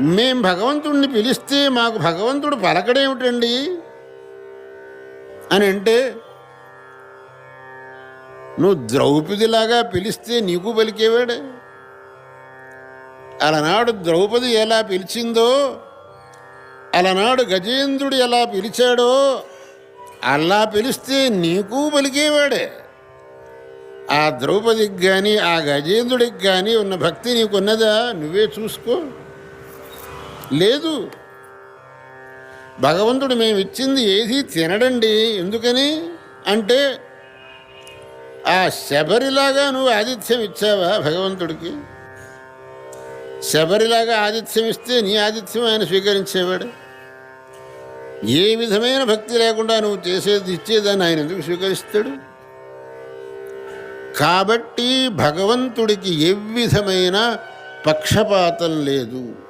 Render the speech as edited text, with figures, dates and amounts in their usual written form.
మేం భగవంతుడిని పిలిస్తే మాకు భగవంతుడు పలకడేమిటండి అని అంటే, నువ్వు ద్రౌపదిలాగా పిలిస్తే నీకు పలికేవాడే. అలనాడు ద్రౌపది ఎలా పిలిచిందో, అలనాడు గజేంద్రుడు ఎలా పిలిచాడో అలా పిలిస్తే నీకు పలికేవాడే. ఆ ద్రౌపదికి కానీ ఆ గజేంద్రుడికి కానీ ఉన్న భక్తి నీకున్నదా? నువ్వే చూసుకో. లేదు. భగవంతుడు మేము ఇచ్చింది ఏది తినడండి. ఎందుకని అంటే, ఆ శబరిలాగా నువ్వు ఆతిథ్యం ఇచ్చావా భగవంతుడికి? శబరిలాగా ఆతిథ్యం ఇస్తే నీ ఆతిథ్యం ఆయన స్వీకరించేవాడు. ఏ విధమైన భక్తి లేకుండా నువ్వు చేసేది ఇచ్చేదాన్ని ఆయన ఎందుకు స్వీకరిస్తాడు? కాబట్టి భగవంతుడికి ఏ విధమైన పక్షపాతం లేదు.